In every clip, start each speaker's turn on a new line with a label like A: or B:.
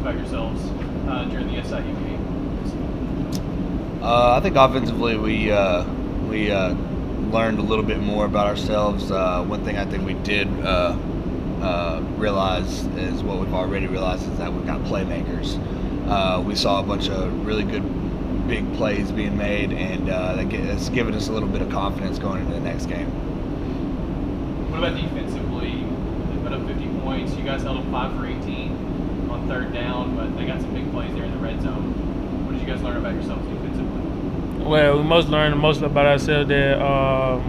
A: about yourselves during the SIU game?
B: I think offensively we learned a little bit more about ourselves. One thing I think we did realize is what we've already realized is that we've got playmakers. We saw a bunch of really good big plays being made, and it's given us a little bit of confidence going into the next game.
A: What about defensively? They put up 50 points. You guys held them 5 for 18 on third down, but they got some big plays there in the red zone. What did you guys learn about yourselves defensively?
C: Well, we learned most about ourselves that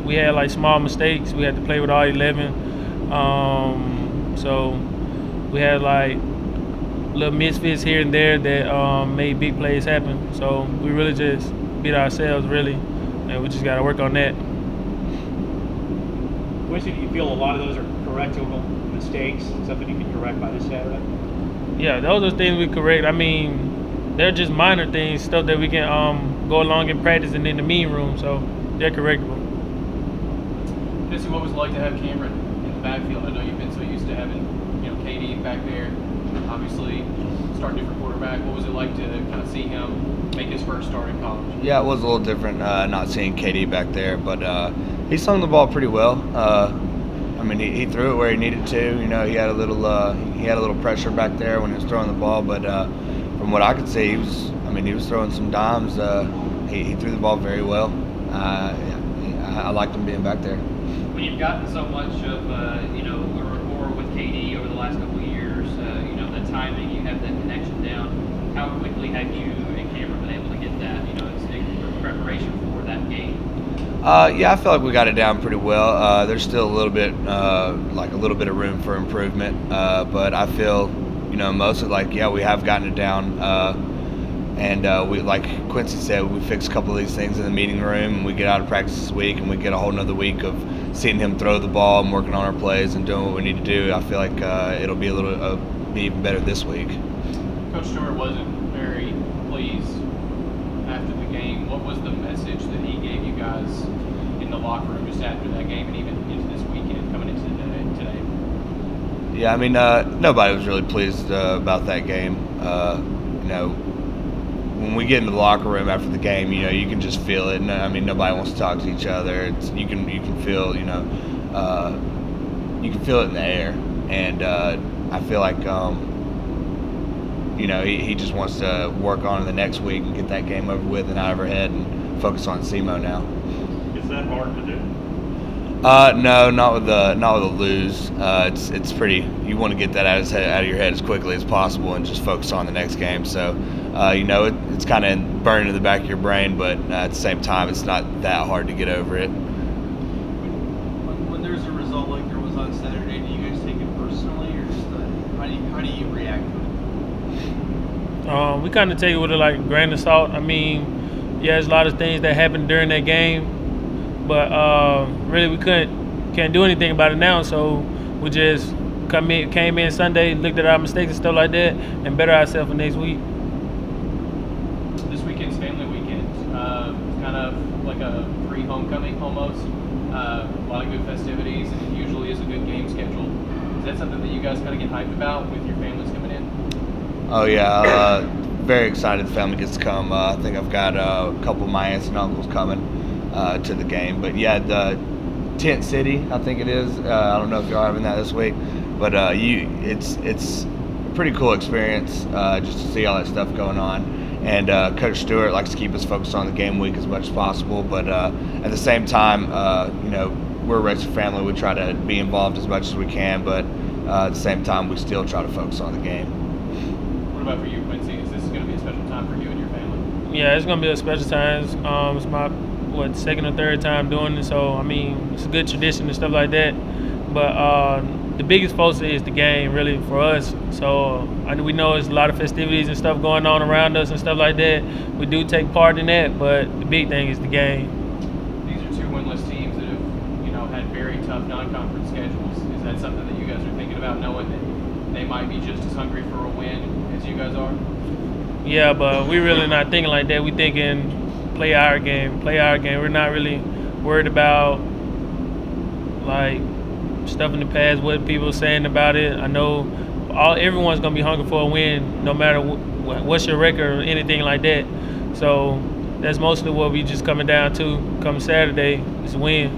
C: we had like small mistakes. We had to play with all 11. So we had like little misfits here and there that made big plays happen. So we really just beat ourselves, really, and we just got to work on that.
D: Quincy, do you feel a lot of those are correctable mistakes, something you can correct by this Saturday?
C: Yeah, those are things we correct. I mean, they're just minor things, stuff that we can go along in practice and in the meeting room, so they're correctable.
A: Quincy, what was it like to have Cameron in the backfield? I know you've been so used to having, KD back there. Obviously, start different quarterback. What was it like to kind of see him make his first start in college?
B: Yeah, it was a little different not seeing KD back there, but he slung the ball pretty well. I mean, he threw it where he needed to. He had a little pressure back there when he was throwing the ball, but from what I could see, he was throwing some dimes. He threw the ball very well. I liked him being back there.
E: When you've gotten so much of a rapport with KD over the last couple of years, the timing, you have that connection down. How quickly have you and Cameron been able to get that? It's in preparation for that game.
B: Yeah, I feel like we got it down pretty well. There's still a little bit of room for improvement, but I feel, mostly we have gotten it down. And we, like Quincy said, we fix a couple of these things in the meeting room, and we get out of practice this week, and we get a whole nother week of seeing him throw the ball and working on our plays and doing what we need to do. I feel like it'll be be even better this week.
A: Coach Stewart wasn't very pleased after the game. What was the message that he gave you guys in the locker room just after that game and even into this weekend coming into today?
B: Yeah, I mean, nobody was really pleased about that game. When we get into the locker room after the game, you can just feel it. I mean, nobody wants to talk to each other. You can feel, you can feel it in the air. And I feel like, he just wants to work on it the next week and get that game over with and out of our head and focus on SEMO now.
D: Is that hard to do?
B: No, not with a lose. It's pretty. You want to get that out of your head as quickly as possible and just focus on the next game. So, it's kind of burned in the back of your brain, but at the same time, it's not that hard to get over it.
F: When there's a result like there was on Saturday, do you guys take it personally, or just how do you react to it?
C: We kind of take it with a grain of salt. I mean, yeah, there's a lot of things that happened during that game, but really we can't do anything about it now. So we just came in Sunday, looked at our mistakes and stuff like that, and better ourselves for next week.
A: This weekend's family weekend. It's kind of like a pre-homecoming almost. A lot of good festivities, and it usually is a good game schedule. Is that something that you guys kind of get hyped about with your families coming in?
B: Oh yeah, very excited the family gets to come. I think I've got a couple of my aunts and uncles coming to the game. But yeah, the Tent City, I think it is. I don't know if y'all are having that this week, but it's a pretty cool experience just to see all that stuff going on. And Coach Stewart likes to keep us focused on the game week as much as possible. But at the same time, we're a Racer family. We try to be involved as much as we can, but at the same time, we still try to focus on the game.
A: What about for you, Quincy? Is this going to be a special time for you and your family?
C: Yeah, it's going to be a special time. It's my second or third time doing it, so I mean it's a good tradition and stuff like that. But the biggest focus is the game, really, for us. So we know there's a lot of festivities and stuff going on around us and stuff like that. We do take part in that, but the big thing is the game.
A: These are two winless teams that have, had very tough non-conference schedules. Is that something that you guys are thinking about, knowing that they might be just as hungry for a win as you guys are?
C: Yeah, but we're really not thinking like that. We're thinking play our game. We're not really worried about stuff in the past, what people are saying about it. I know everyone's gonna be hungry for a win, no matter what's your record or anything like that. So that's mostly what we just coming down to come Saturday is win.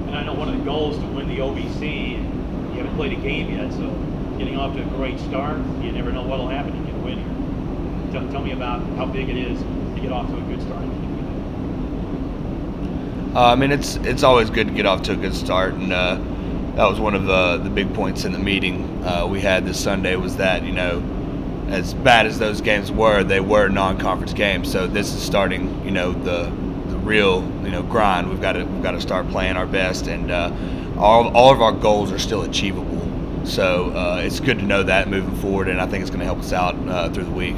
D: And I know one of the goals to win the OVC, you haven't played a game yet, so getting off to a great start, you never know what'll happen. You can win here. Tell me about how big it is to get off to a good start.
B: I mean, it's always good to get off to a good start, and that was one of the big points in the meeting we had this Sunday was that, you know, as bad as those games were, they were non-conference games. So this is starting, you know, the real, you know, grind. We've got to start playing our best, and all of our goals are still achievable. So it's good to know that moving forward, and I think it's going to help us out through the week.